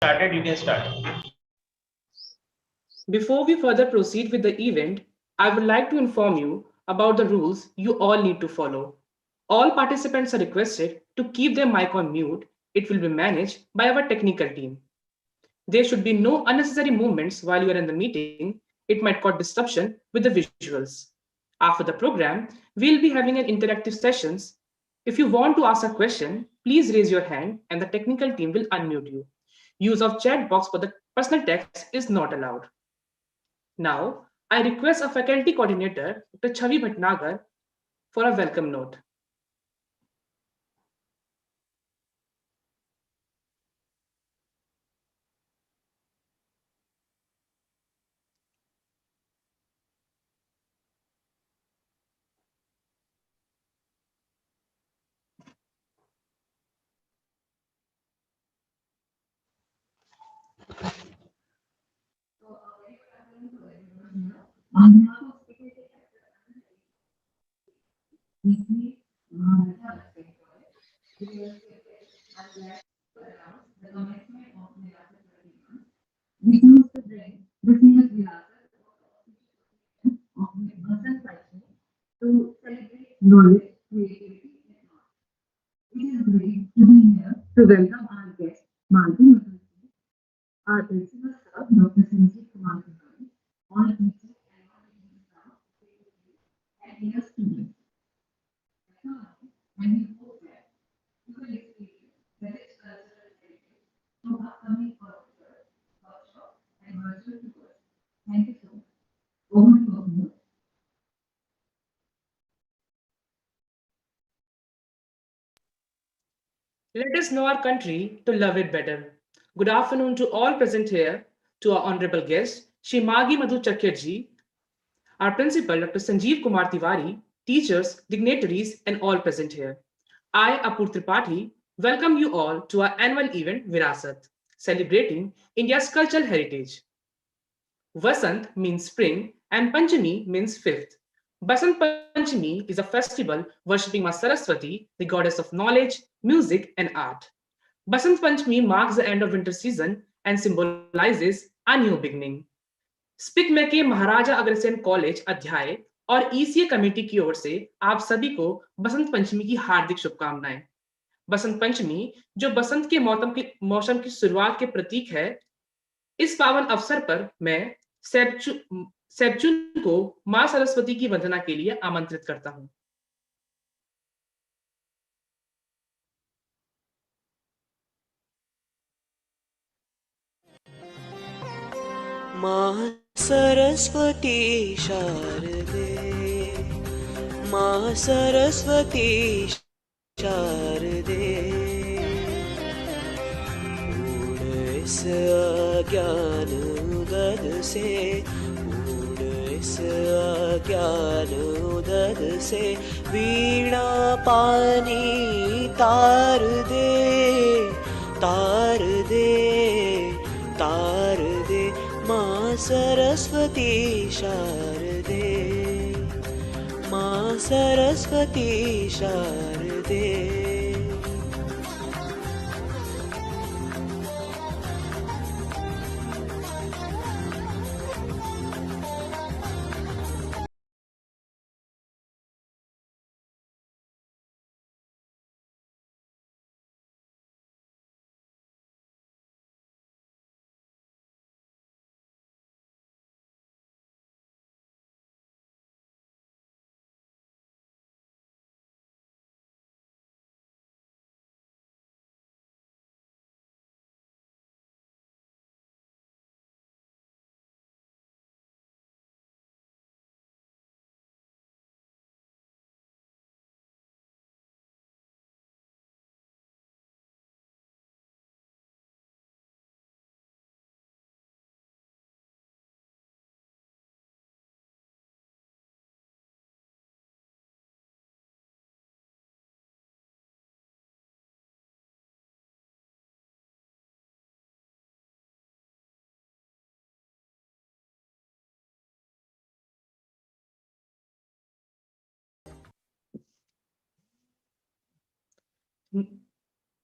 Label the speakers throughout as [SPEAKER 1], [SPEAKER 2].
[SPEAKER 1] Started, you can start.
[SPEAKER 2] Before we further proceed with the event, I would like to inform you about the rules you all need to follow. All participants are requested to keep their mic on mute. It will be managed by our technical team. There should be no unnecessary movements while you are in the meeting. It might cause disruption with the visuals. After the program, we'll be having an interactive sessions. If you want to ask a question, please raise your hand and the technical team will unmute you. Use of chat box for the personal text is not allowed. Now, I request a faculty coordinator, Dr. Chavi Bhatnagar, for a welcome note. Let us know our country to love it better. Good afternoon to all present here, to our honorable guest, Shri Maghi Madhu Chakyarji, our principal, Dr. Sanjeev Kumar Tiwari, teachers, dignitaries, and all present here. I, Apur Tripathi, welcome you all to our annual event Virasat, celebrating India's cultural heritage. Vasant means spring and Panchami means fifth. Basant Panchami is a festival worshipping Ma Saraswati, the goddess of knowledge, music, and art. Basant Panchami marks the end of winter season and symbolizes a new beginning. SPIC MACAY Maharaja Agrasen college अध्याय और ECA committee की ओर से आप सभी को बसंत पंचमी की हार्दिक शुभकामनाएं। बसंत पंचमी जो बसंत के मौसम की शुरुआत के प्रतीक है, इस पावन अवसर पर मैं सेबचुन को मां सरस्वती की वंदना के लिए आमंत्रित करता हूं।
[SPEAKER 3] मा सरस्वती शारदे, मा सरस्वती शारदे, इस अज्ञान उदद से, इस अज्ञान उदद से वीणा पानी तार दे, तार दे, तार दे। माँ सरस्वती शारदे, माँ सरस्वती शारदे।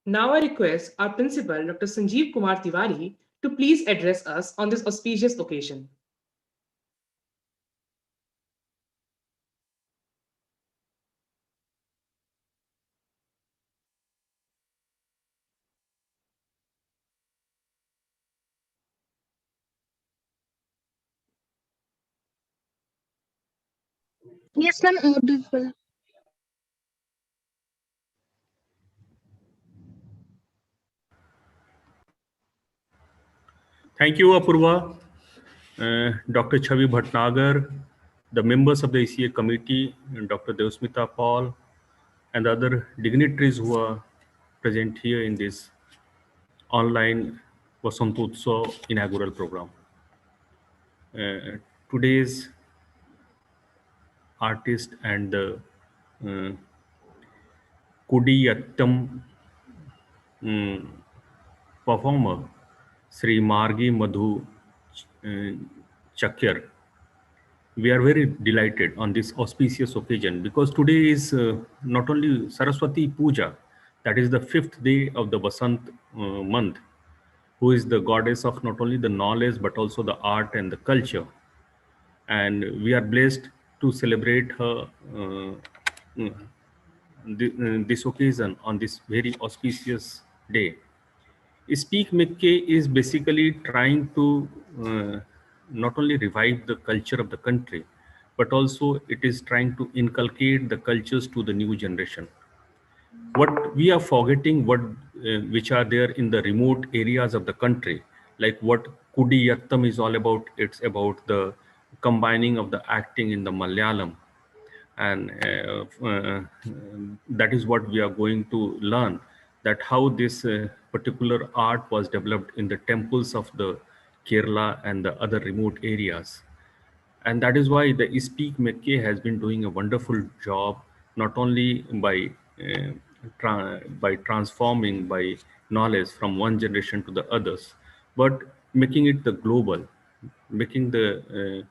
[SPEAKER 2] Now I request our principal, Dr. Sanjeev Kumar Tiwari, to please address us on this auspicious occasion.
[SPEAKER 1] Yes, ma'am, audible.
[SPEAKER 4] Thank you, Apurva. Dr. Chavi Bhatnagar, the members of the ECA committee, and Dr. Devsmita Paul, and the other dignitaries who are present here in this online Vasantotsav inaugural program. Today's artist and the uh, Kudiyattam performer, Sri Margi Madhu uh, Chakyar. We are very delighted on this auspicious occasion because today is not only Saraswati Puja, that is the fifth day of the Vasant month, who is the goddess of not only the knowledge but also the art and the culture. And we are blessed to celebrate her this occasion on this very auspicious day. Speak McKay is basically trying to not only revive the culture of the country, but also it is trying to inculcate the cultures to the new generation. What we are forgetting, which are there in the remote areas of the country, like what Kudiyattam is all about. It's about the combining of the acting in the Malayalam, and that is what we are going to learn, that how this particular art was developed in the temples of the Kerala and the other remote areas. And that is why the Speak McKay has been doing a wonderful job, not only uh, by transforming by knowledge from one generation to the others, but making it the global, making the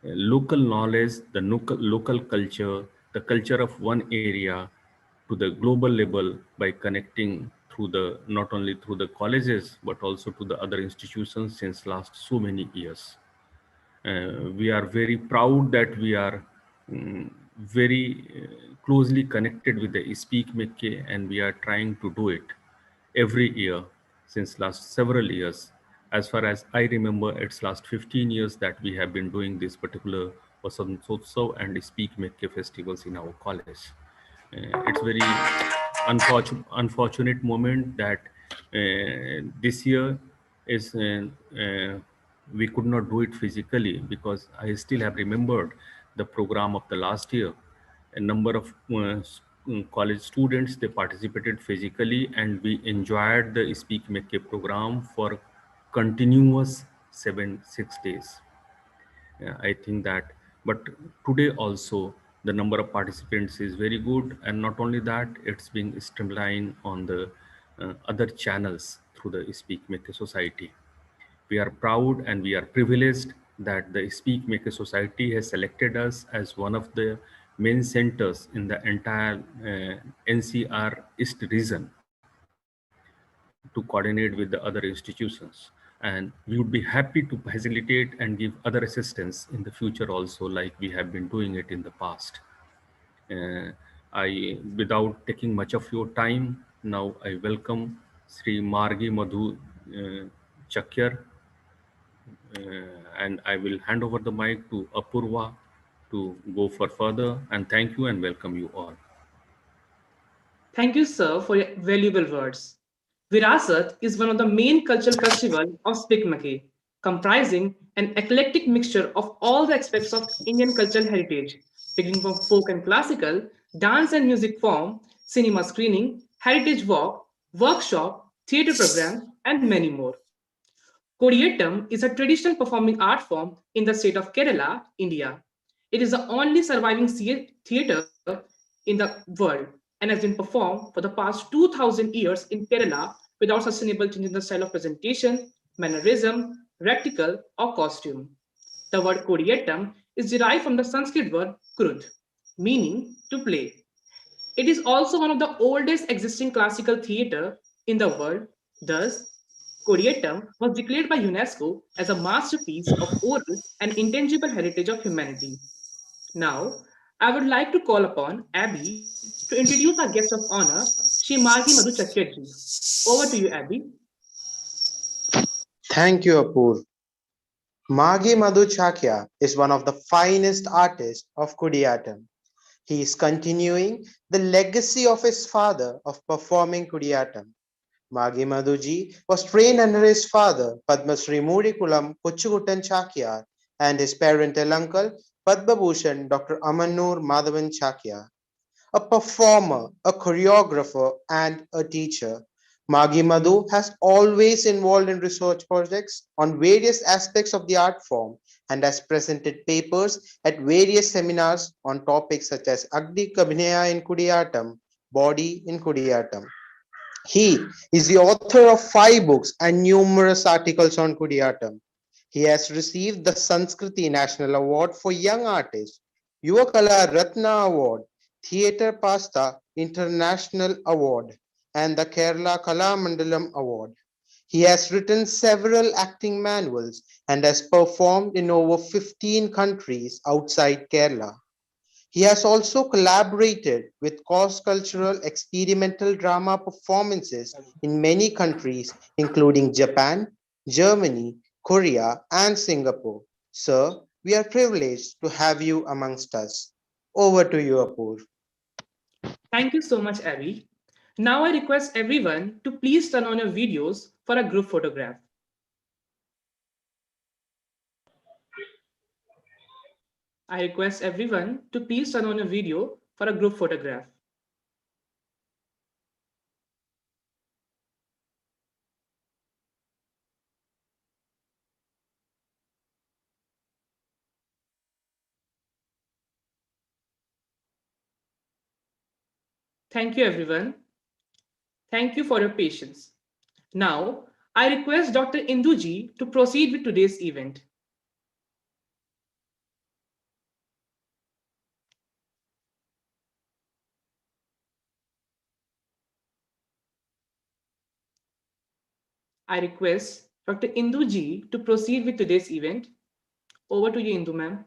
[SPEAKER 4] local knowledge, the local culture, the culture of one area to the global level by connecting through the not only through the colleges but also to the other institutions since last so many years. We are very proud that we are very closely connected with the Speak McKay, and we are trying to do it every year since last several years. As far as I remember, it's last 15 years that we have been doing this particular Vasantotsav and Speak McKay festivals in our college. It's very unfortunate moment that this year is we could not do it physically, because I still have remembered the program of the last year. A number of college students, they participated physically, and we enjoyed the Speak McKay program for continuous 6 days. Yeah, I think that. But today also the number of participants is very good, and not only that, it's being streamlined on the other channels through the Speak Maker Society. We are proud and we are privileged that the Speak Maker Society has selected us as one of the main centers in the entire NCR East region to coordinate with the other institutions. And we would be happy to facilitate and give other assistance in the future also, like we have been doing it in the past. Uh, Without taking much of your time, now I welcome Sri Margi Madhu Chakyar, and I will hand over the mic to Apurva to go for further. And thank you and welcome you all.
[SPEAKER 2] Thank you, sir, for your valuable words. Virasat is one of the main cultural festivals of SPIC MACAY, comprising an eclectic mixture of all the aspects of Indian cultural heritage, beginning from folk and classical, dance and music form, cinema screening, heritage walk, workshop, theatre program, and many more. Kodiyattam is a traditional performing art form in the state of Kerala, India. It is the only surviving theatre in the world and has been performed for the past 2000 years in Kerala without sustainable change in the style of presentation, mannerism, reticle, or costume. The word Kodiyattam is derived from the Sanskrit word krud, meaning to play. It is also one of the oldest existing classical theatre in the world. Thus, Kodiyattam was declared by UNESCO as a masterpiece of oral and intangible heritage of humanity. Now, I would like to call upon Abby to introduce our guest of honor, Shrimagi Madhu Chakyarji. Over to you, Abby.
[SPEAKER 5] Thank you, Apur. Magi Madhu Chakya is one of the finest artists of Kudiyattam. He is continuing the legacy of his father of performing Kudiyattam. Magi Madhuji was trained under his father, Padma Sri Murikulam Kuchukuttan Chakyar, and his parental uncle, Padma Bhushan Dr. Amanur Madhavan Chakyar. A performer, a choreographer, and a teacher. Magi Madhu has always involved in research projects on various aspects of the art form and has presented papers at various seminars on topics such as Agni Kabhinaya in Kudiyattam, Body in Kudiyattam. He is the author of 5 books and numerous articles on Kudiyattam. He has received the Sanskriti National Award for Young Artists, Yuvakala Ratna Award, Theatre Pasta International Award, and the Kerala Kala Mandalam Award. He has written several acting manuals and has performed in over 15 countries outside Kerala. He has also collaborated with cross-cultural experimental drama performances in many countries, including Japan, Germany, Korea, and Singapore. Sir, we are privileged to have you amongst us. Over to you, Apur.
[SPEAKER 2] Thank you so much, Abby. Now I request everyone to please turn on your videos for a group photograph. I request everyone to please turn on your video for a group photograph. Thank you, everyone. Thank you for your patience. Now, I request Dr. Induji to proceed with today's event. I request Dr. Induji to proceed with today's event. Over to you, Indu ma'am.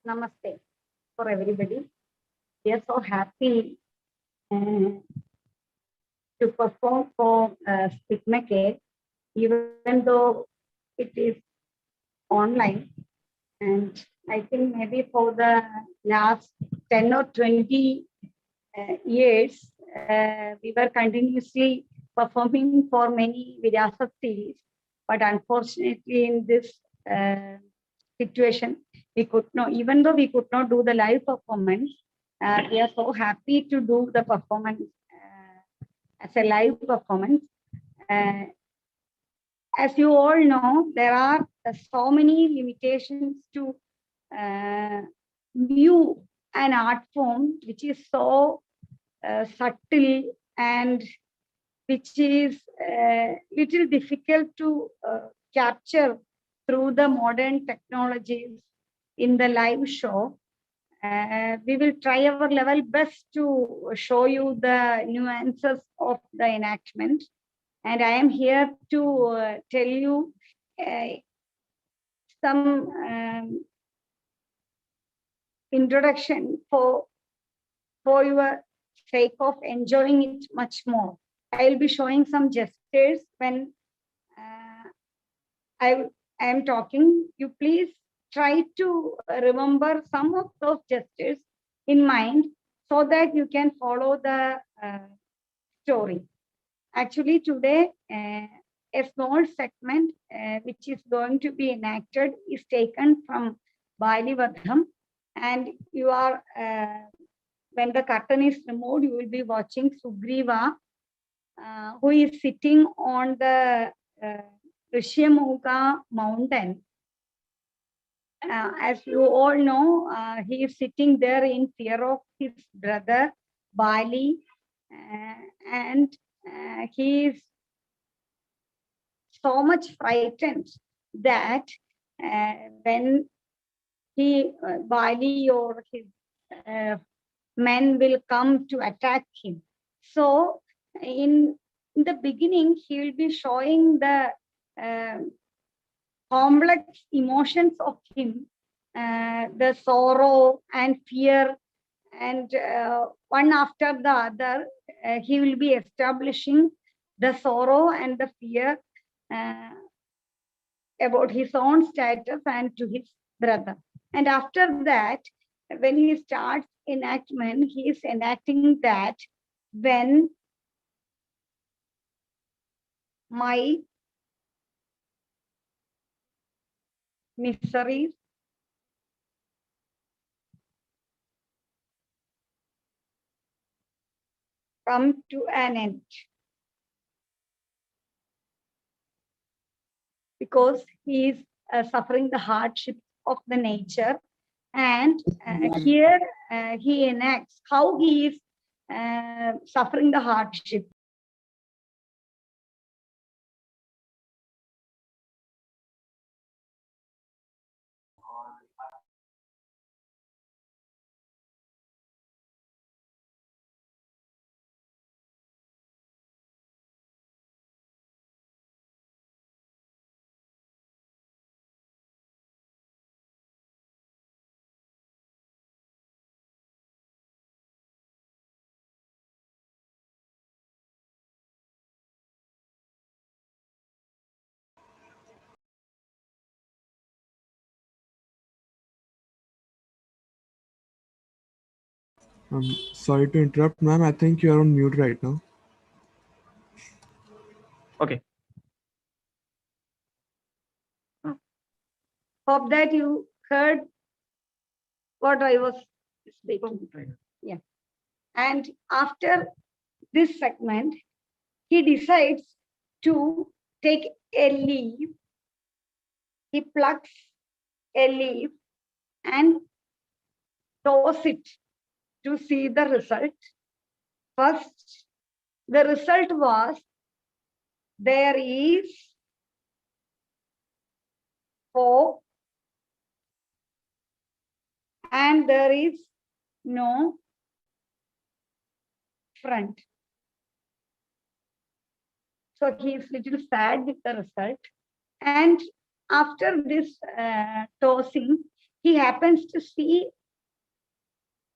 [SPEAKER 1] Namaste for everybody. We are so happy to perform for SPIC MACAY, even though it is online. And I think maybe for the last 10 or 20 years, we were continuously performing for many Virasat series. But unfortunately, in this situation, we could not, even though we could not do the live performance, we are so happy to do the performance as a live performance. As you all know, there are so many limitations to view an art form which is so subtle and which is little difficult to capture through the modern technologies in the live show. We will try our level best to show you the nuances of the enactment. And I am here to tell you some introduction for your sake of enjoying it much more. I will be showing some gestures when I am talking. You please try to remember some of those gestures in mind so that you can follow the story. Actually, today, a small segment which is going to be enacted is taken from Bali Vadham, and you are, when the curtain is removed, you will be watching Sugriva, who is sitting on the Rishyamuga mountain. As you all know, he is sitting there in fear of his brother Bali, and he is so much frightened that when Bali or his men will come to attack him. So in the beginning, he will be showing the complex emotions of him, the sorrow and fear, and one after the other, he will be establishing the sorrow and the fear uh, about his own status and to his brother. And after that, when he starts enactment, he is enacting that when my miseries come to an end, because he is suffering the hardship of the nature. And here he enacts how he is suffering the hardship.
[SPEAKER 6] Sorry to interrupt, ma'am. I think you are on mute right now.
[SPEAKER 7] Okay.
[SPEAKER 1] Hope that you heard what I was speaking. Yeah. And after this segment, he decides to take a leaf. He plucks a leaf and toss it to see the result. First, the result was there is 4 and there is no front. So he is little sad with the result. And after this tossing, he happens to see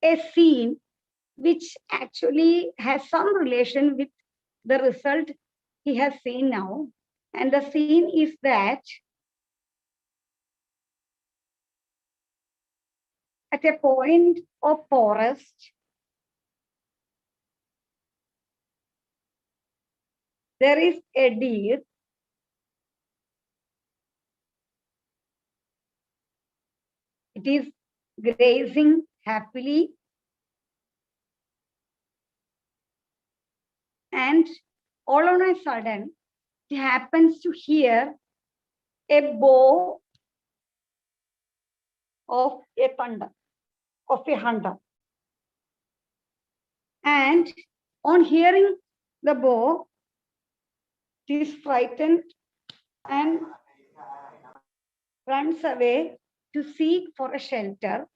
[SPEAKER 1] a scene which actually has some relation with the result he has seen now. And the scene is that at a point of forest, there is a deer. It is grazing happily, and all on a sudden, it happens to hear a bow of a thunder, of a hunter. And on hearing the bow, it is frightened and runs away to seek for a shelter.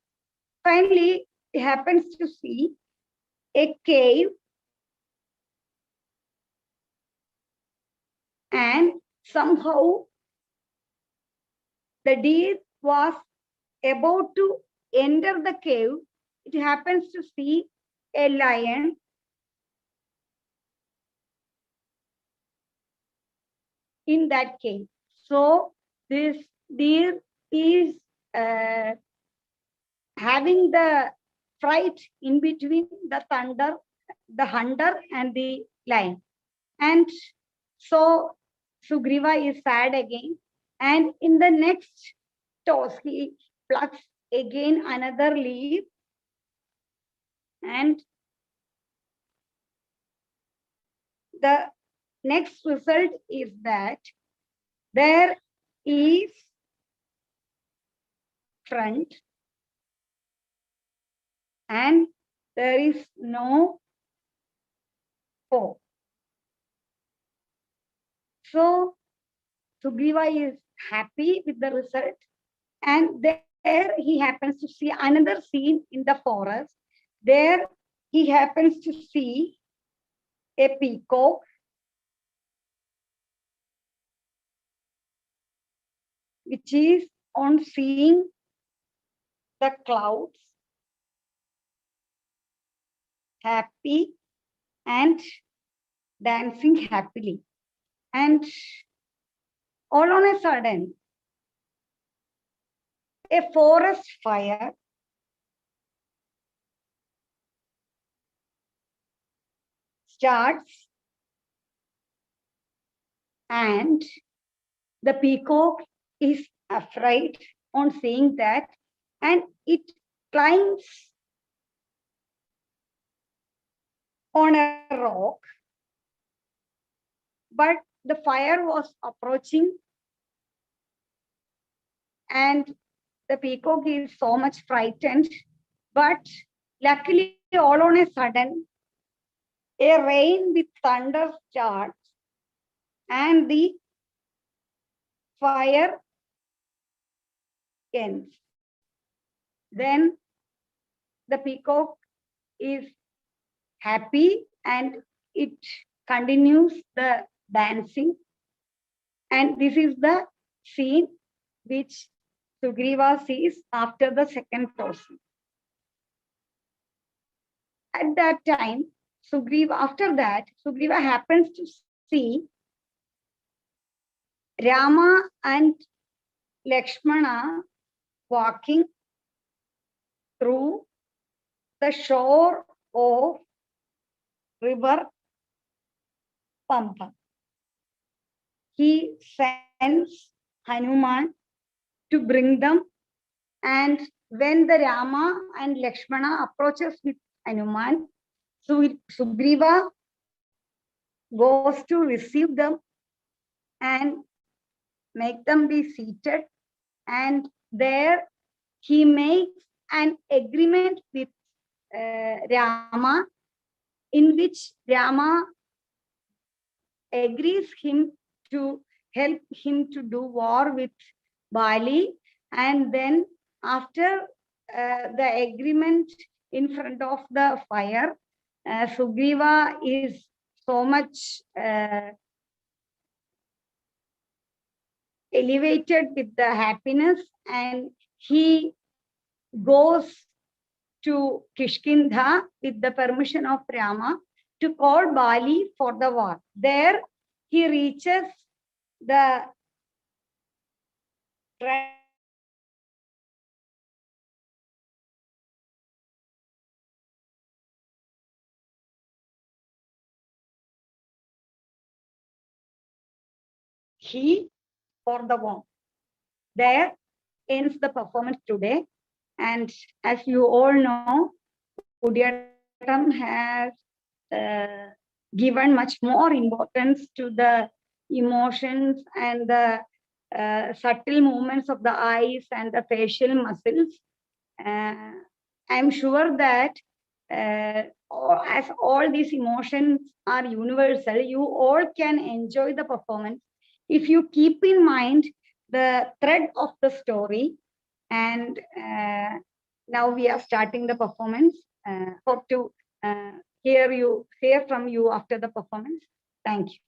[SPEAKER 1] Finally, it happens to see a cave, and somehow the deer was about to enter the cave. It happens to see a lion in that cave. So this deer is having the fright in between the thunder, the hunter and the lion. And so Sugriva is sad again. And in the next toss, he plucks again another leaf, and the next result is that there is front and there is no foe. So Sugriva is happy with the result, and there he happens to see another scene in the forest. There he happens to see a peacock which is on seeing the clouds happy and dancing happily. And all on a sudden, a forest fire starts, and the peacock is afraid on seeing that, and it climbs on a rock, but the fire was approaching, and the peacock is so much frightened. But luckily, all on a sudden, a rain with thunder starts, and the fire ends. Then the peacock is happy and it continues the dancing. And this is the scene which Sugriva sees after the second crossing. At that time, after that, Sugriva happens to see Rama and Lakshmana walking through the shore of river Pampa. He sends Hanuman to bring them, and when the Rama and Lakshmana approaches with Hanuman, Sugriva goes to receive them and make them be seated, and there he makes an agreement with Rama, in which Rama agrees him to help him to do war with Bali, and then after the agreement in front of the fire, Sugriva is so much elevated with the happiness, and he goes to Kishkindha with the permission of Rama to call Bali for the war. There he reaches the for the war. There ends the performance today. And as you all know, Kudiyatam has given much more importance to the emotions and the subtle movements of the eyes and the facial muscles. I'm sure that as all these emotions are universal, you all can enjoy the performance if you keep in mind the thread of the story. And now we are starting the performance. Hope to hear from you after the performance. Thank you.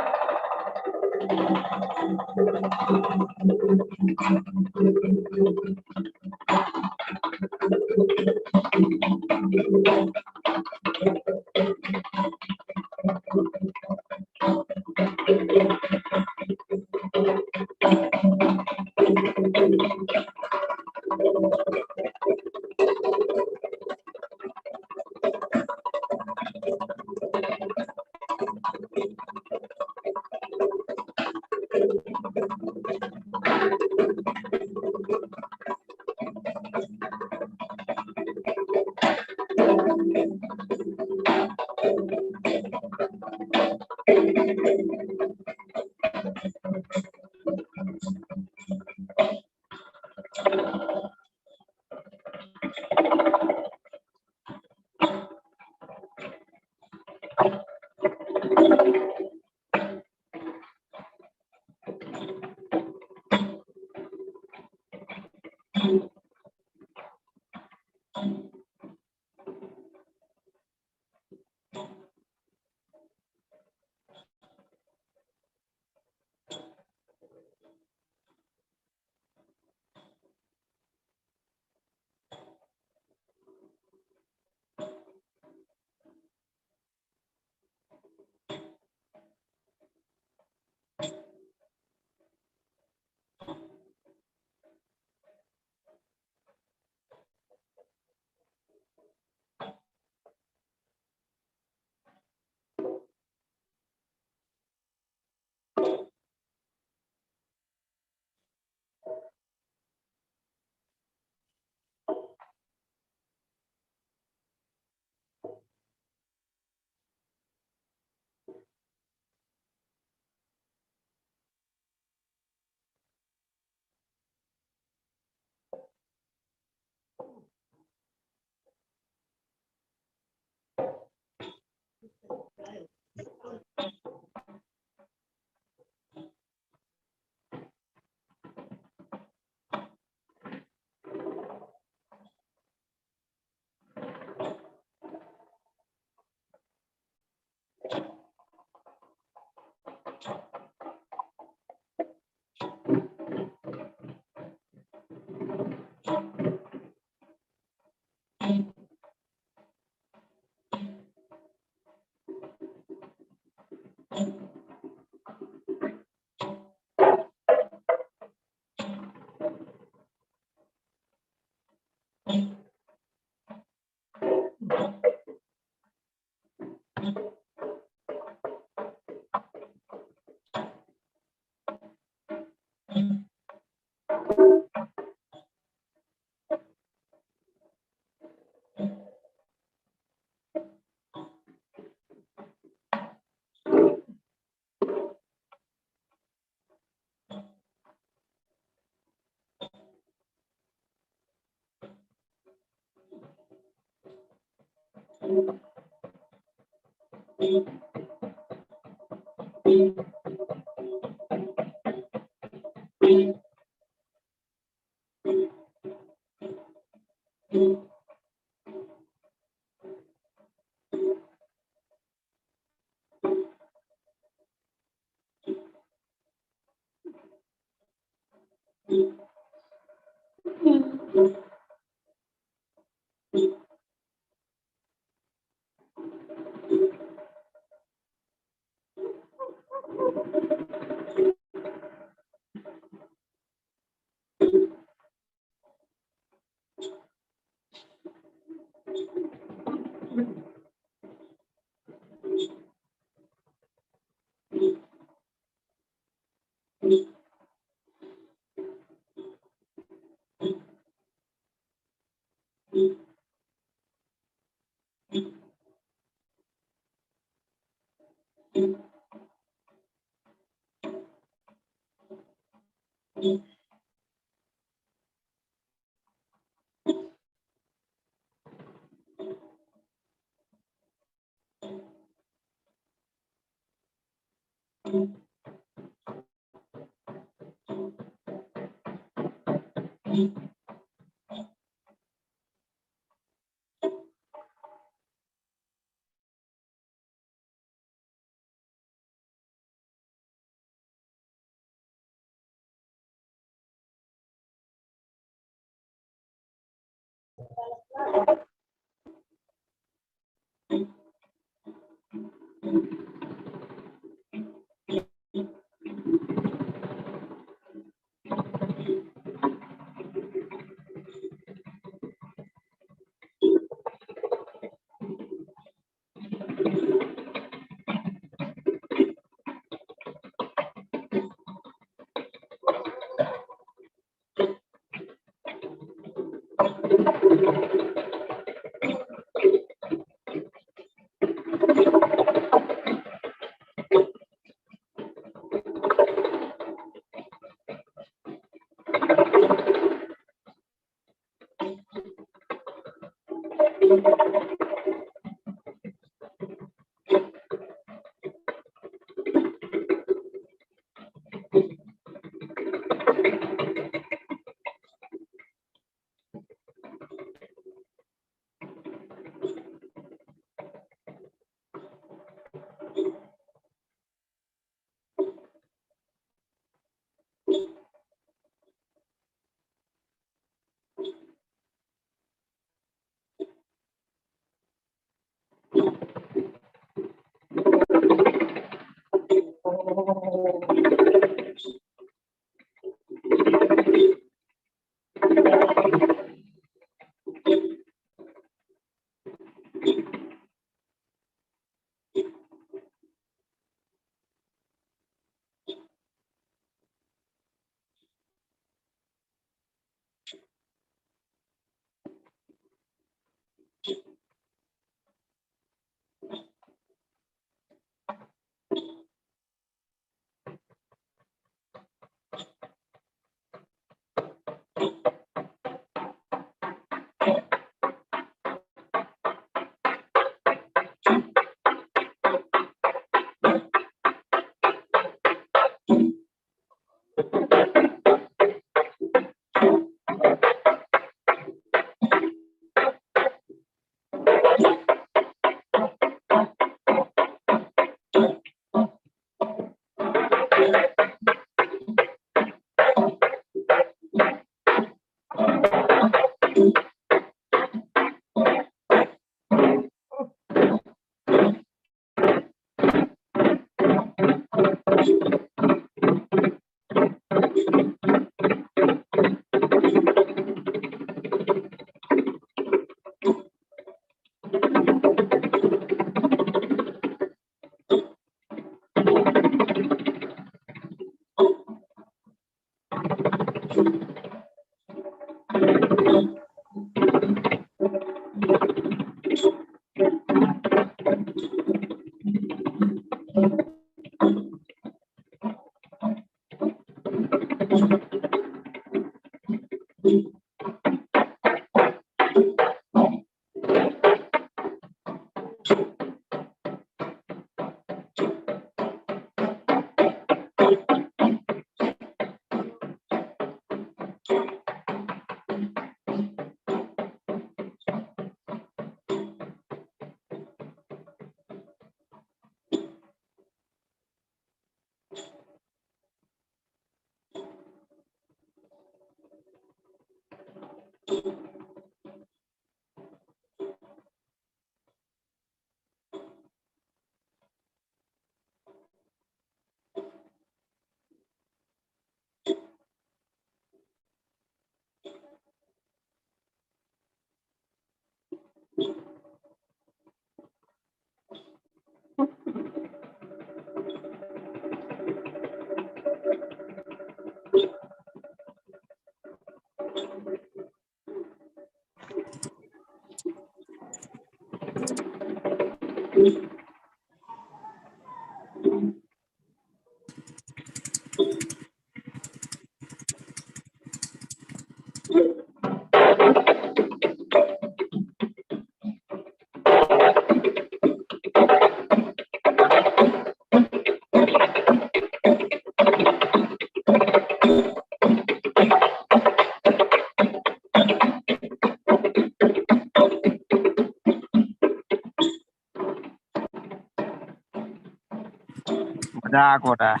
[SPEAKER 7] मजाक हो रहा है।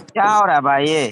[SPEAKER 7] क्या हो रहा है भाई ये?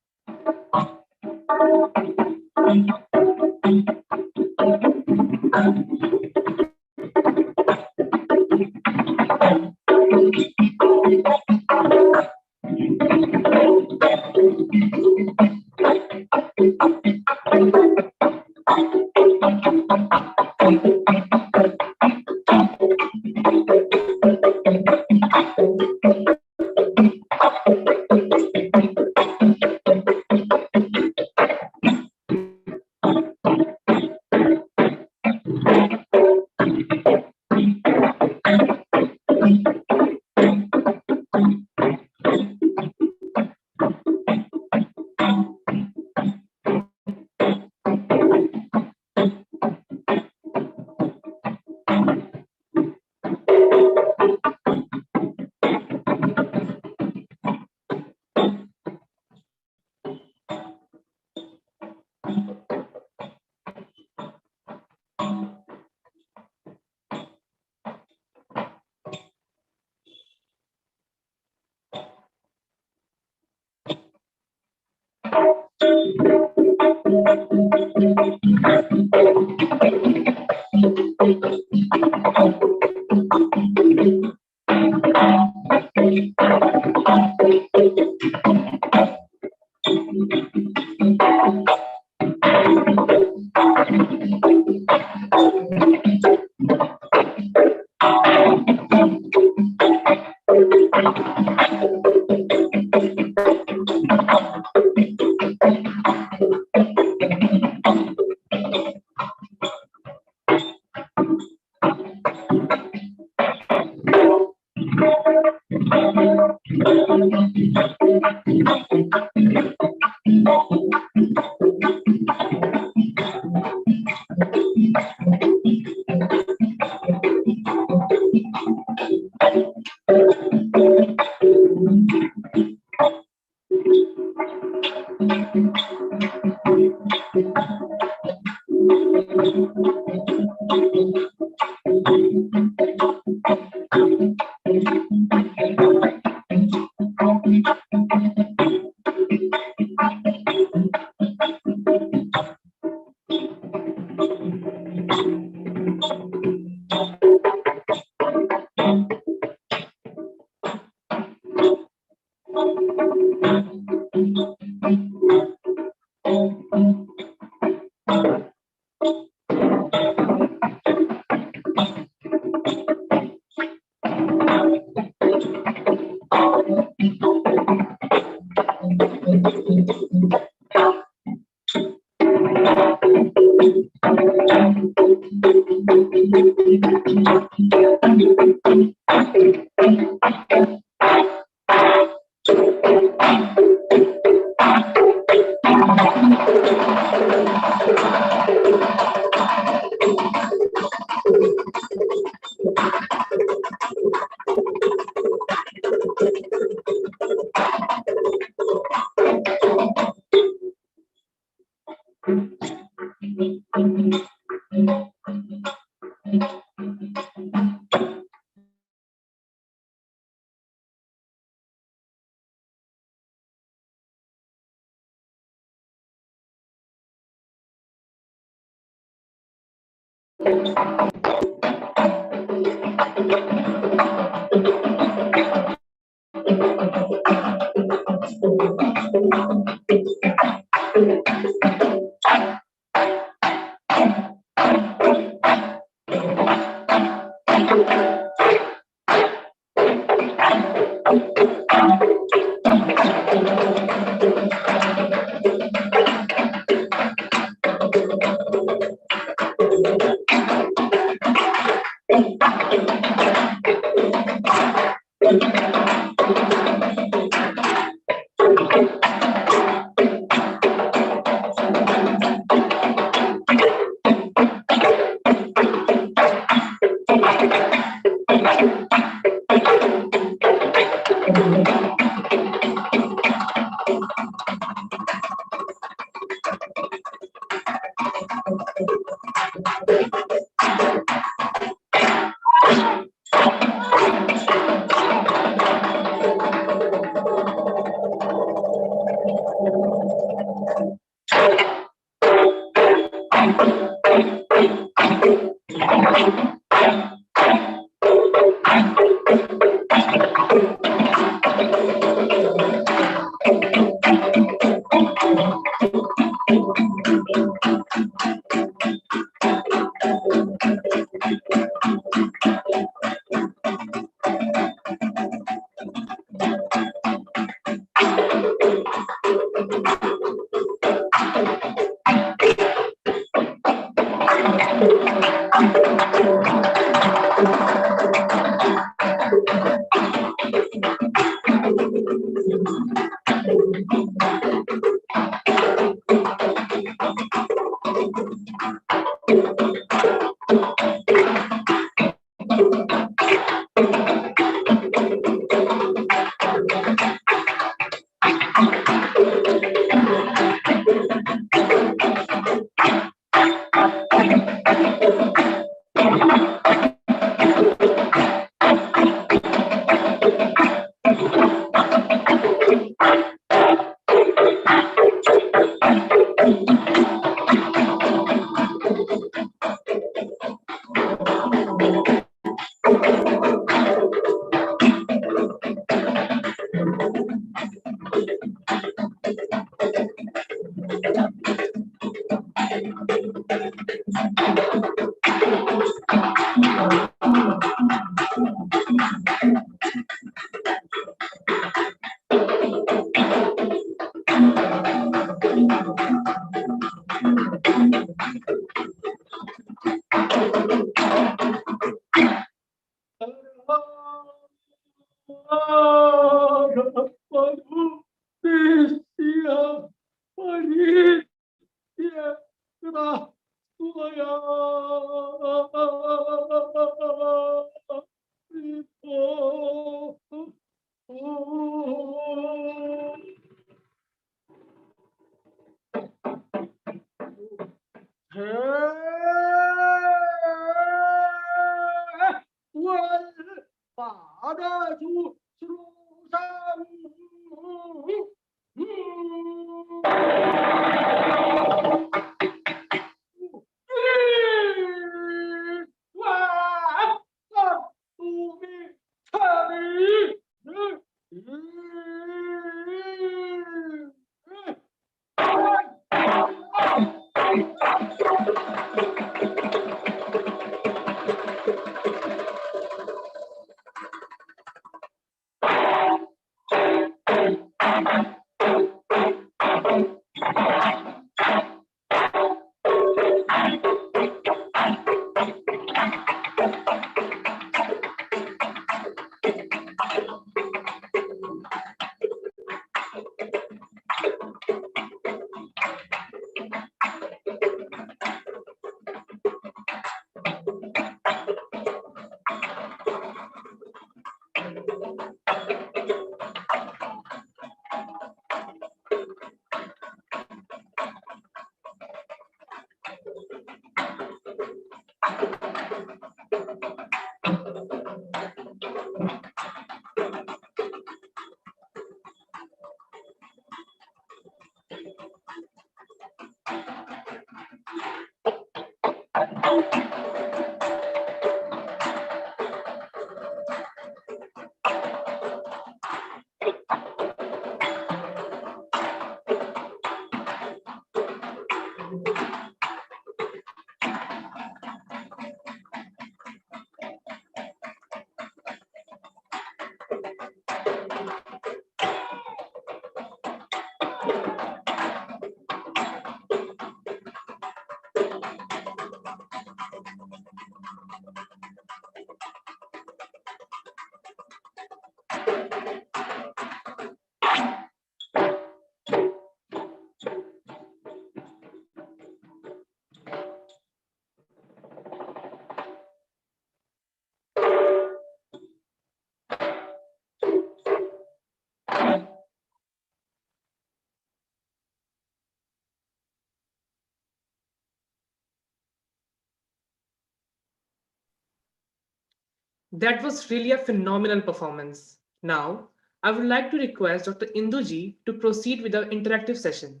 [SPEAKER 2] That was really a phenomenal performance. Now, I would like to request Dr. Induji to proceed with our interactive session.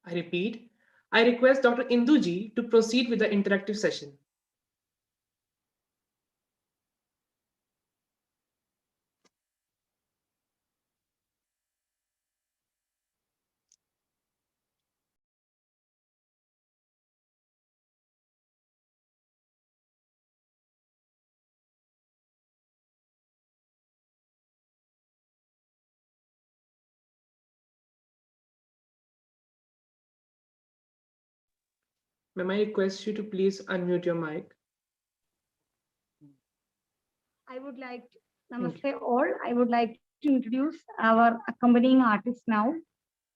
[SPEAKER 2] I repeat, I request Dr. Induji to proceed with the interactive session. May I request you to please unmute your mic?
[SPEAKER 1] I would like to, namaste all. I would like to introduce our accompanying artist now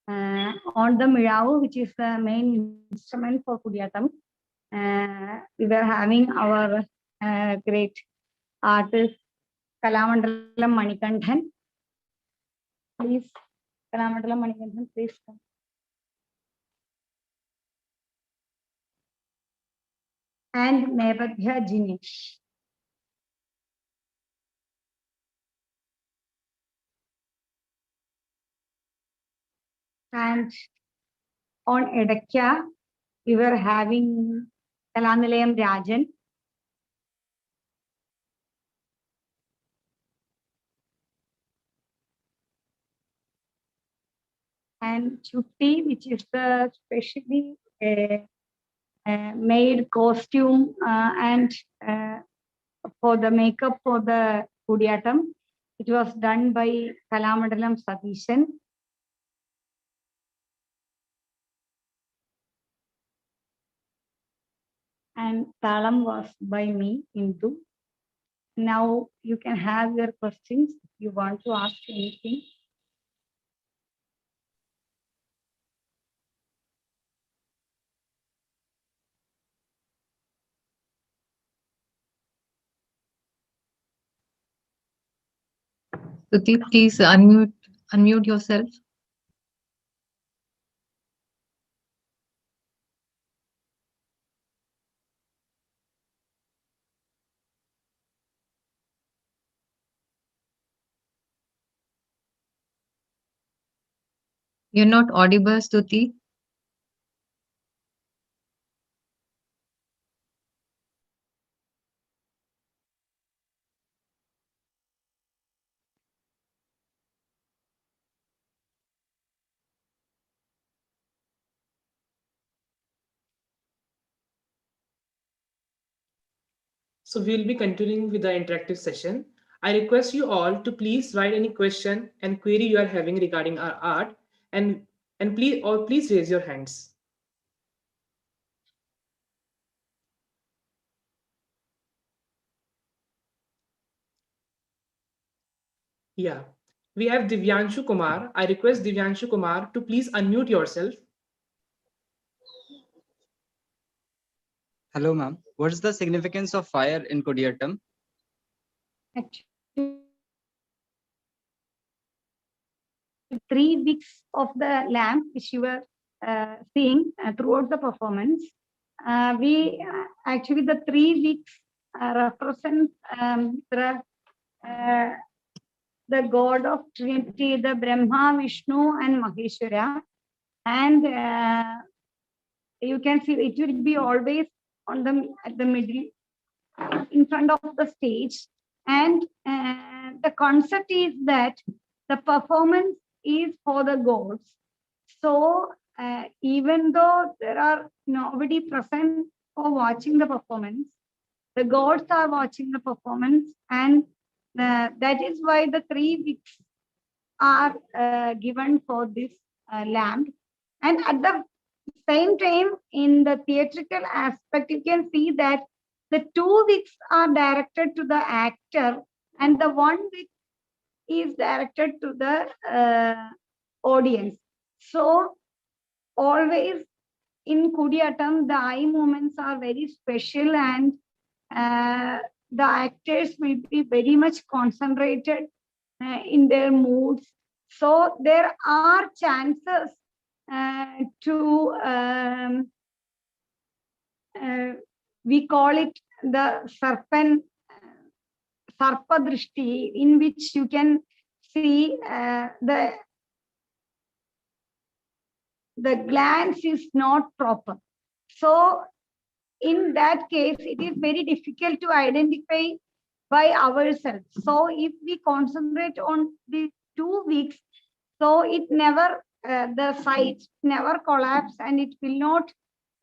[SPEAKER 1] on the Miravu, which is the main instrument for Kudiyatam. We were having our great artist Kalamandalam Manikanthan. Please, Kalamandalam Manikanthan, please come. And Nebadhya Jinesh. And on Edakya, we were having Kalanilayam Rajan. and chutti, which is the specially made costume and for the makeup for the Kudiyatam. It was done by Kalamandalam Satishan. And Talam was by me, Indu. Now you can have your questions if you want to ask anything.
[SPEAKER 8] Suti, please unmute yourself. You're not audible, Stuti.
[SPEAKER 2] So we'll be continuing with the interactive session. I request you all to please write any question and query you are having regarding our art, and please raise your hands. Yeah, we have Divyanshu Kumar. I request Divyanshu Kumar to please unmute yourself.
[SPEAKER 9] Hello, ma'am. What is the significance of fire in Kudiyattam?
[SPEAKER 1] Actually, 3 weeks of the lamp which you were seeing throughout the performance. We actually the 3 weeks represent the God of Trinity, the Brahma, Vishnu, and Maheshwara, and you can see it will be always on the at the middle, in front of the stage, and the concept is that the performance is for the gods. So even though there are nobody present for watching the performance, the gods are watching the performance, and that is why the 3 weeks are given for this lamp. And at the same time, in the theatrical aspect, you can see that the 2 weeks are directed to the actor, and the 1 week is directed to the audience. So always in Kudiyattam, the eye movements are very special, and the actors will be very much concentrated in their moods. So there are chances to we call it the serpent sarpadrishti, in which you can see the glance is not proper. So in that case, it is very difficult to identify by ourselves. So if we concentrate on the 2 weeks, so it never, the sight never collapse, and it will not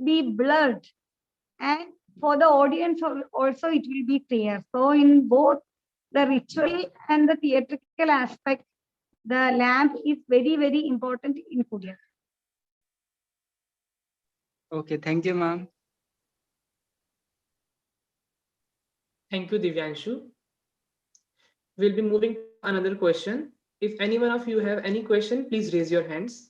[SPEAKER 1] be blurred. And for the audience also it will be clear. So in both the ritual and the theatrical aspect, the lamp is very, very important in Kudiyattam.
[SPEAKER 9] Okay, thank you, ma'am.
[SPEAKER 2] Thank you, Divyanshu. We'll be moving to another question. If any one of you have any question, please raise your hands.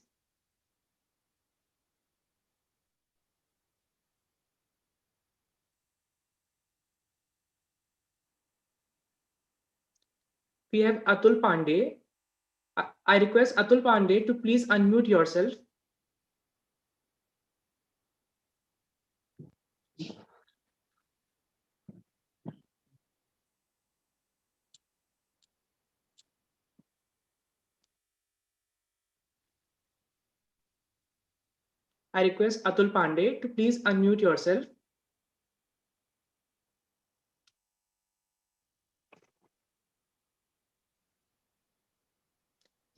[SPEAKER 2] We have Atul Pandey. I request Atul Pandey to please unmute yourself. I request Atul Pandey to please unmute yourself.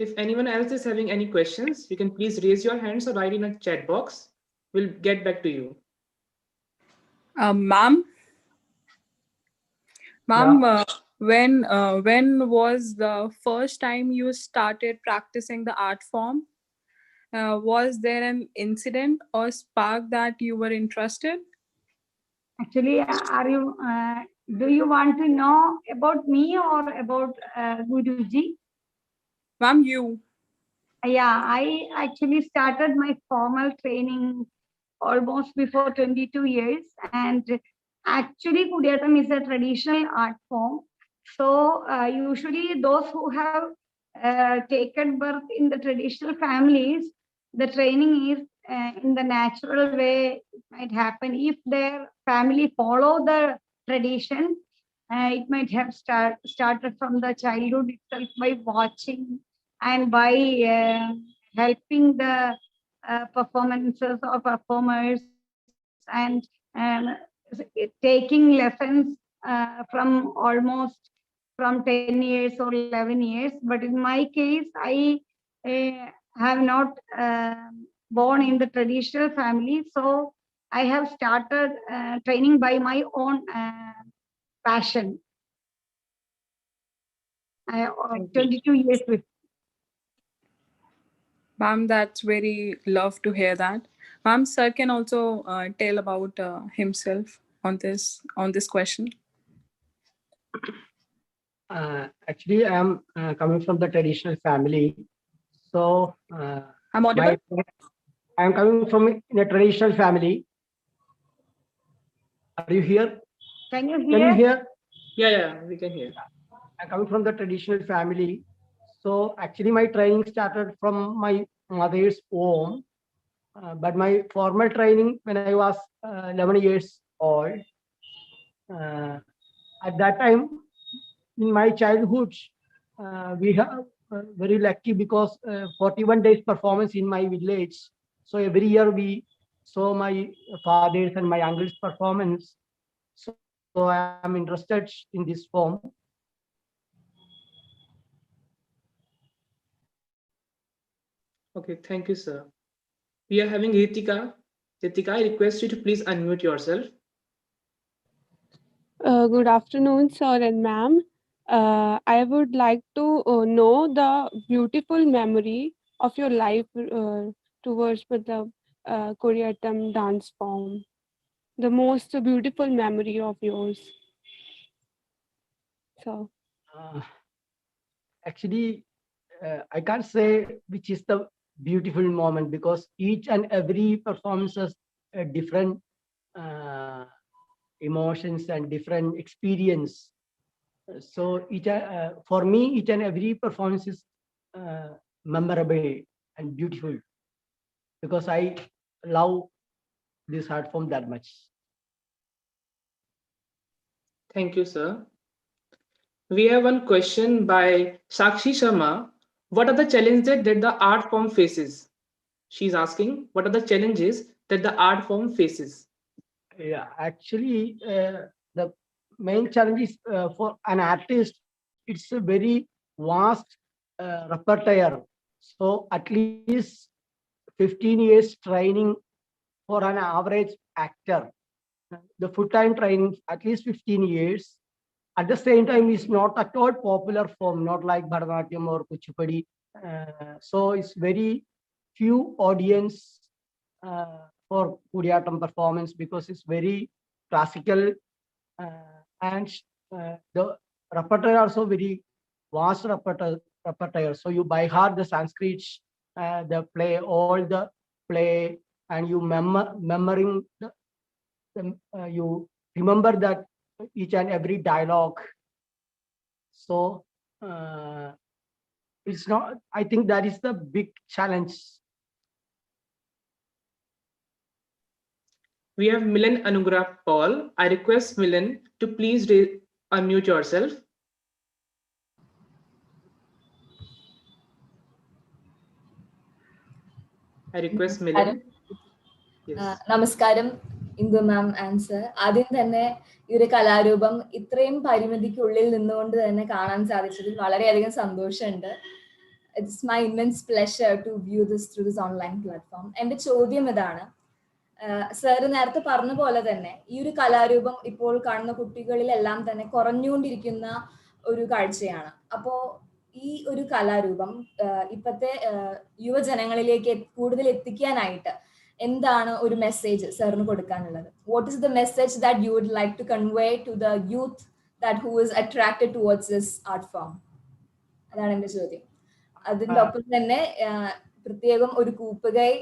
[SPEAKER 2] If anyone else is having any questions, you can please raise your hands or write in a chat box. We'll get back to you.
[SPEAKER 10] Ma'am, when was the first time you started practicing the art form? Was there an incident or spark that you were interested?
[SPEAKER 1] Actually, do you want to know about me or about Guruji?
[SPEAKER 10] Ma'am, you.
[SPEAKER 1] Yeah, I actually started my formal training almost before 22 years. And actually, Kudiyattam is a traditional art form. So usually those who have taken birth in the traditional families, the training is in the natural way. It might happen if their family follow the tradition. It might have started from the childhood itself by watching and by helping the performances of performers and taking lessons from 10 years or 11 years. But in my case, I have not born in the traditional family. So I have started training by my own passion. 22 years with.
[SPEAKER 10] Ma'am, that's very love to hear that. Ma'am, sir can also tell about himself on this question.
[SPEAKER 11] Actually, I am coming from the traditional family. So
[SPEAKER 10] I'm audible?
[SPEAKER 11] I am coming from in a traditional family. Are you here?
[SPEAKER 1] Can you hear?
[SPEAKER 11] Can you hear?
[SPEAKER 2] Yeah, we can hear.
[SPEAKER 11] I'm coming from the traditional family. So actually my training started from my mother's home. But my formal training when I was 11 years old. At that time, in my childhood, we have very lucky because 41 days performance in my village. So every year we saw my father's and my uncle's performance. So I am interested in this form.
[SPEAKER 2] Okay, thank you, sir. We are having Ritika. Ritika, I request you to please unmute yourself.
[SPEAKER 12] Good afternoon, sir and ma'am. I would like to know the beautiful memory of your life towards the Kudiyattam dance form. The most beautiful memory of yours. So.
[SPEAKER 11] Actually, I can't say which is the beautiful moment because each and every performance has a different emotions and different experience. So for me, each and every performance is memorable and beautiful because I love this art form that much.
[SPEAKER 2] Thank you, sir. We have one question by Sakshi Sharma. What are the challenges that the art form faces? She's asking, what are the challenges that the art form faces?
[SPEAKER 11] Yeah, actually, the main challenge is for an artist, it's a very vast repertoire. So at least 15 years training for an average actor. The full-time training, at least 15 years. At the same time, it's not at all popular form, not like Bharatanatyam or Kuchipudi. So it's very few audience for Kudiyattam performance because it's very classical and the repertoire also very vast repertoire. So you by heart the Sanskrit, the play, all the play, and you memorizing you remember that each and every dialogue. So it's not, I think that is the big challenge.
[SPEAKER 2] We have Milan Anugrah Paul. I request Milan to please unmute yourself. I request Milan. Yes.
[SPEAKER 13] നമസ്കാരം ഇന്ദു മാം answer. ആദ്യം തന്നെ ഈ ഒരു കലാരൂപം ഇത്രയും പരിമിതിക്കുള്ളിൽ നിന്നുകൊണ്ട് തന്നെ കാണാൻ സാധിച്ചതിൽ വളരെയധികം സന്തോഷമുണ്ട്. It's my immense pleasure to view this through this online platform. എൻ്റെ ചോദ്യം ഇതാണ്, സാറ് നേരത്തെ പറഞ്ഞ പോലെ തന്നെ ഈ ഒരു കലാരൂപം ഇപ്പോൾ കാണുന്ന കുട്ടികളിലെല്ലാം തന്നെ കുറഞ്ഞുകൊണ്ടിരിക്കുന്ന ഒരു കാഴ്ചയാണ്. അപ്പോൾ ഈ ഒരു കലാരൂപം ഇപ്പോഴത്തെ യുവജനങ്ങളിലേക്ക് കൂടുതൽ എത്തിക്കാനായിട്ട് എന്താണ് ഒരു മെസ്സേജ് സാറിന് കൊടുക്കാനുള്ളത്? What is the message that you would like to convey to the youth that who is attracted towards this art form? അതാണ് എൻ്റെ ചോദ്യം. അതിൻ്റെ ഒപ്പം തന്നെ പ്രത്യേകം ഒരു കൂപ്പുകൈ,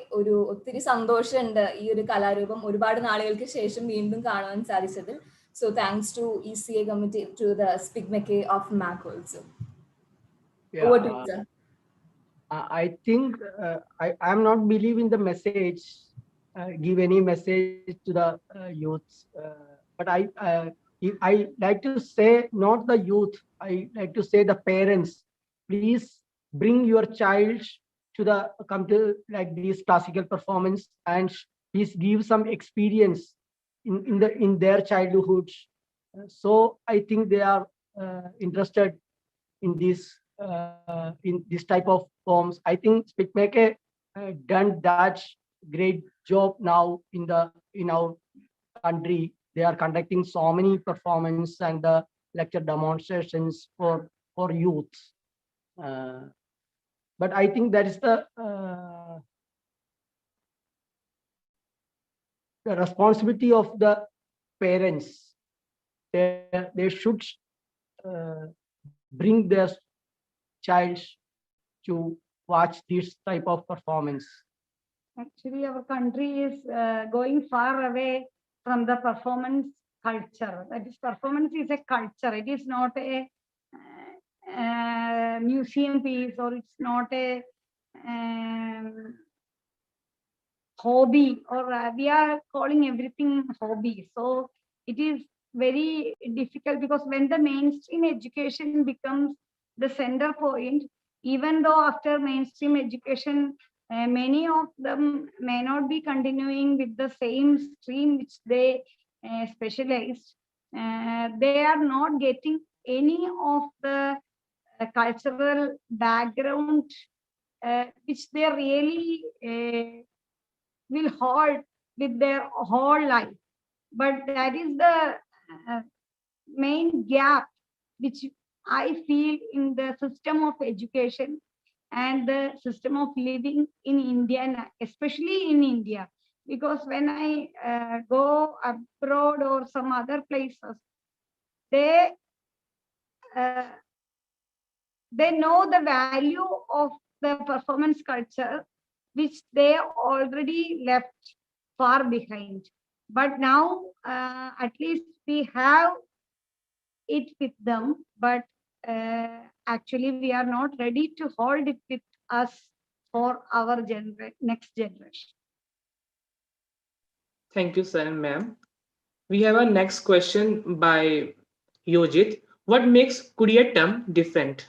[SPEAKER 13] ഒത്തിരി സന്തോഷമുണ്ട് ഈ ഒരു കലാരൂപം ഒരുപാട് നാളുകൾക്ക് ശേഷം വീണ്ടും കാണുവാൻ സാധിച്ചതിൽ. So thanks to ECA committee, to the SPIC MACAY of MAC also. Over to you, sir.
[SPEAKER 11] I think I am not believing the message, give any message to the youths, but I like to say not the youth, I like to say the parents, please bring your child to come to like these classical performance, and please give some experience in their childhood. So I think they are interested in this type of forms. I think SPIC MACAY done that great job now in our country. They are conducting so many performance and the lecture demonstrations for youth. But I think that is the responsibility of the parents. They should bring their child to watch this type of performance.
[SPEAKER 1] Actually, our country is going far away from the performance culture. That is, performance is a culture. It is not a museum piece, or it's not a hobby, or we are calling everything hobby. So it is very difficult, because when the mainstream education becomes the center point, even though after mainstream education many of them may not be continuing with the same stream which they specialized, they are not getting any of the cultural background which they really will hold with their whole life. But that is the main gap which I feel in the system of education and the system of living in India, especially in India. Because when I go abroad or some other places, they know the value of the performance culture, which they already left far behind. But now at least we have it with them, but actually we are not ready to hold it with us for our next generation.
[SPEAKER 2] Thank you, sir and ma'am. We have our next question by Yojit. What makes Kudiyattam different?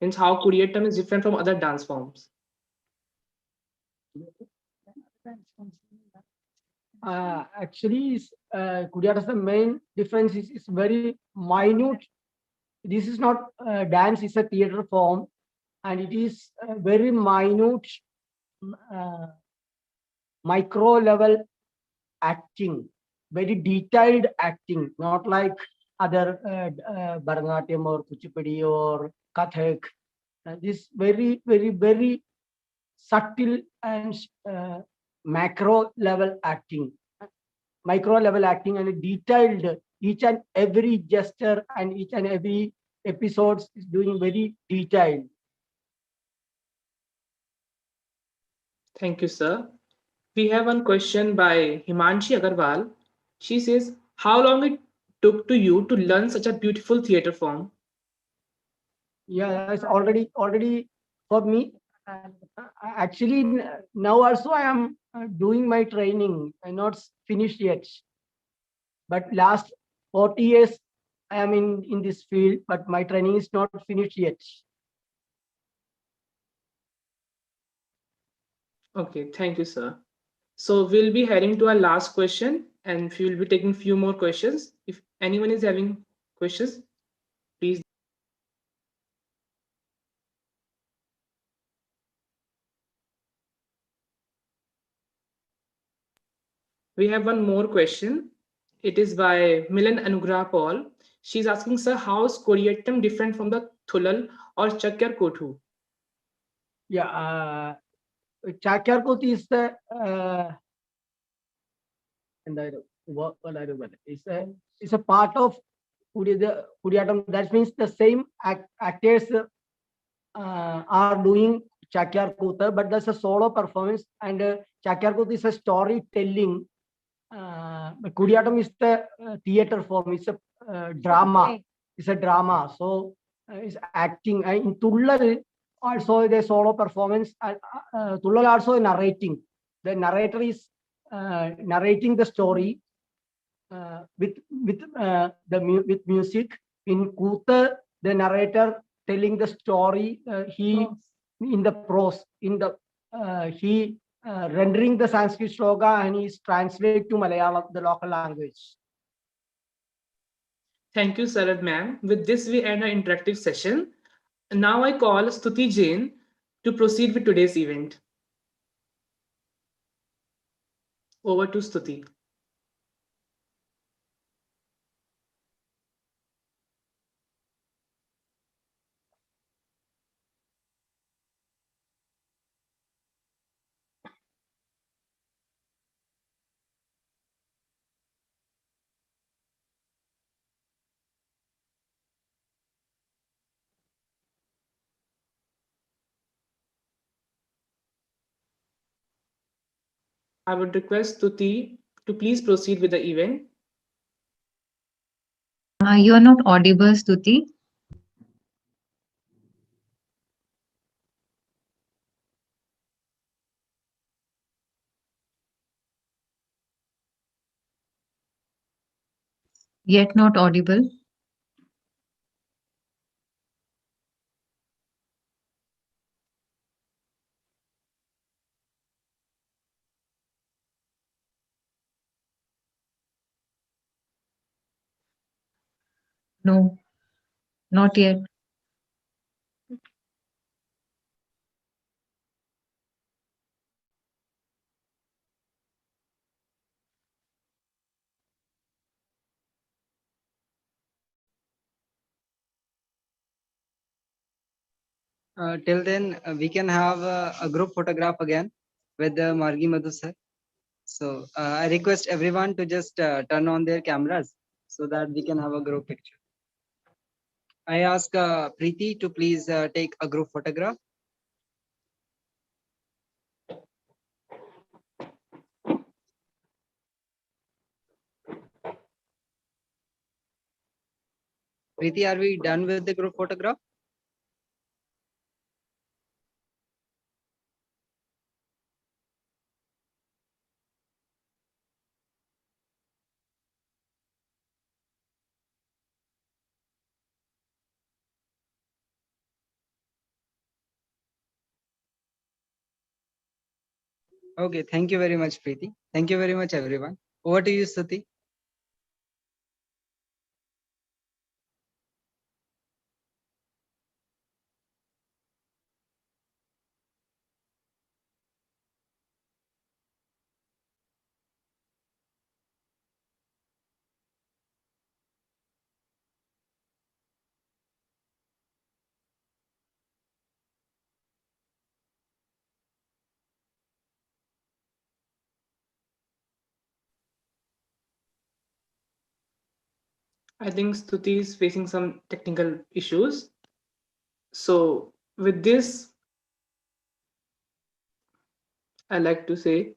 [SPEAKER 2] Means how Kudiyattam is different from other dance forms?
[SPEAKER 11] Actually, Kudiyattam's the main difference is very minute. This is not dance, it's a theater form, and it is very minute, micro level acting, very detailed acting, not like other Bharatanatyam or Kuchipudi or Kathak. This very subtle and macro level acting, micro level acting, and detailed. Each and every gesture and each and every episodes is doing very detailed.
[SPEAKER 2] Thank you, sir. We have one question by Himanshi Agarwal. She says, how long it took to you to learn such a beautiful theater form?
[SPEAKER 11] Yeah, it's already for me. Actually, now also I am doing my training. I'm not finished yet. But last 40 years I am in this field, but my training is not finished yet.
[SPEAKER 2] Okay, thank you, sir. So we'll be heading to our last question, and we will be taking few more questions. If anyone is having questions, please. We have one more question. It is by Milan Anugrah Paul. She's asking, sir, how is Kodiyattam different from the Thulal or Chakyar Kothu?
[SPEAKER 11] Yeah, Chakyarkot is the it's a part of Kudiyattam. That means the same actors are doing Chakyarkot, but that's a solo performance, and Chakyarkot is a storytelling. Kudiyattam is the theater form. It's a drama. It's a drama. So it's acting. In Tullal also the solo performance. Tullal also narrating. The narrator is narrating the story with music. In Kutha, the narrator telling the story. He in the prose. In the he rendering the Sanskrit shloka, and he's translate to Malayalam, the local language.
[SPEAKER 2] Thank you, Sarad ma'am. With this, we end our interactive session. Now I call Stuti Jain to proceed with today's event. Over to Stuti. I would request Stuti to please proceed with the event.
[SPEAKER 8] You are not audible, Stuti. Yet not audible. No, not yet.
[SPEAKER 9] Till then, we can have a group photograph again with Margi Madhu sir. So I request everyone to just turn on their cameras so that we can have a group picture. I ask Preeti to please take a group photograph. Preeti, are we done with the group photograph? Okay, thank you very much, Preeti. Thank you very much, everyone. Over to you, Stuti.
[SPEAKER 2] I think Stuti is facing some technical issues. So with this, I like to say,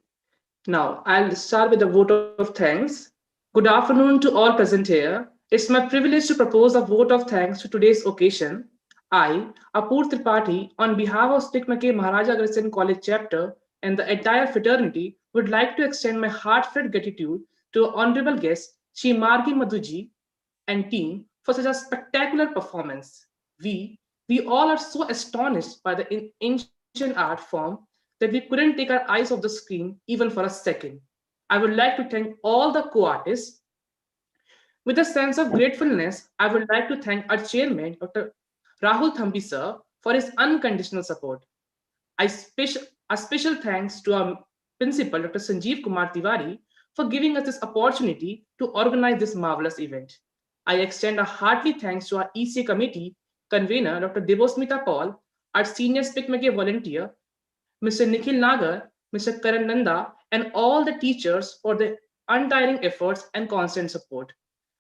[SPEAKER 2] now I'll start with a vote of thanks. Good afternoon to all present here. It's my privilege to propose a vote of thanks to today's occasion. I, Apur Tripathi, on behalf of SPIC MACAY Maharaja Agrawal College chapter and the entire fraternity, would like to extend my heartfelt gratitude to our honorable guest, Shri Margi Madhuji and team for such a spectacular performance. We all are so astonished by the ancient art form that we couldn't take our eyes off the screen even for a second. I would like to thank all the co-artists. With a sense of gratefulness, I would like to thank our chairman, Dr. Rahul Thambi sir, for his unconditional support. A special thanks to our principal, Dr. Sanjeev Kumar Tiwari, for giving us this opportunity to organize this marvelous event. I extend a hearty thanks to our ECA committee convener, Dr. Devosmita Paul, our senior SPIC MACAY volunteer, Mr. Nikhil Nagar, Mr. Karan Nanda, and all the teachers for their untiring efforts and constant support.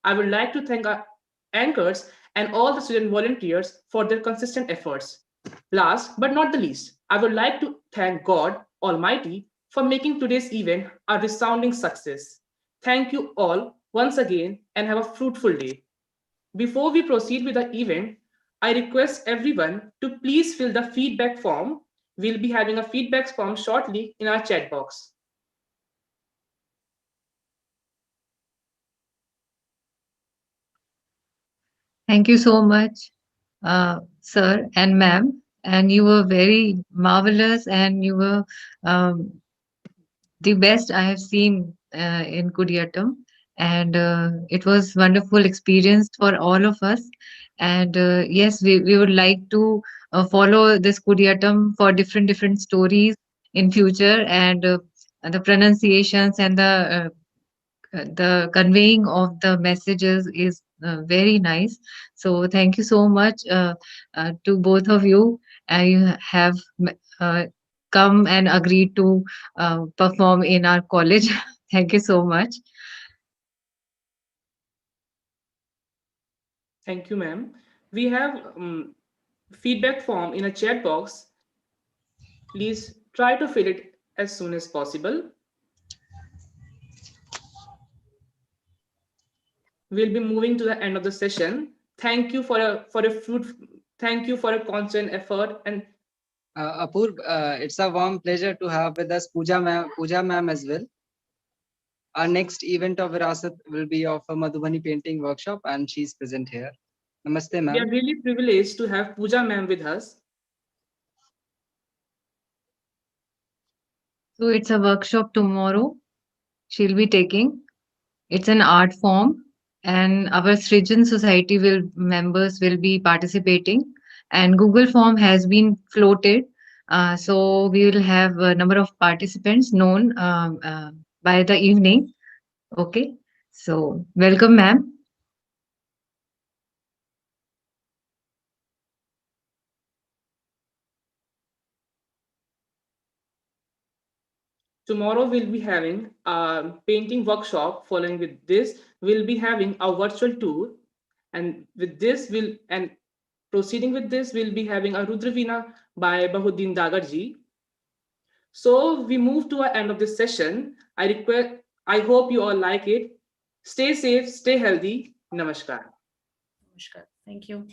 [SPEAKER 2] I would like to thank our anchors and all the student volunteers for their consistent efforts. Last but not the least, I would like to thank God Almighty for making today's event a resounding success. Thank you all once again and have a fruitful day. Before we proceed with the event, I request everyone to please fill the feedback form. We'll be having a feedback form shortly in our chat box.
[SPEAKER 8] Thank you so much, sir and ma'am. And you were very marvelous, and you were the best I have seen in Kudiyatam. And it was wonderful experience for all of us. And yes, we would like to follow this Kudiyatam for different stories in future, and the pronunciations and the conveying of the messages is very nice. So thank you so much to both of you. You have uh, come and agreed to perform in our college. Thank you so much.
[SPEAKER 2] Thank you, ma'am. We have feedback form in a chat box. Please try to fill it as soon as possible. We'll be moving to the end of the session. Thank you for a constant effort. And
[SPEAKER 9] Apurv, it's a warm pleasure to have with us Pooja ma'am as well. Our next event of Virasat will be of a Madhubani painting workshop, and she's present here. Namaste, ma'am.
[SPEAKER 2] We are really privileged to have Pooja ma'am with us.
[SPEAKER 8] So it's a workshop tomorrow. She'll be taking. It's an art form, and our Srijan Society members will be participating. And Google form has been floated, so we will have a number of participants known by the evening. Okay, so welcome, ma'am.
[SPEAKER 2] Tomorrow we'll be having a painting workshop. Following with this, we'll be having a virtual tour, and with this proceeding with this, we'll be having a Rudravina by Bahuddin Dagarji. So we move to our end of this session. I hope you all like it. Stay safe, stay healthy. Namaskar.
[SPEAKER 14] Namaskar. Thank you.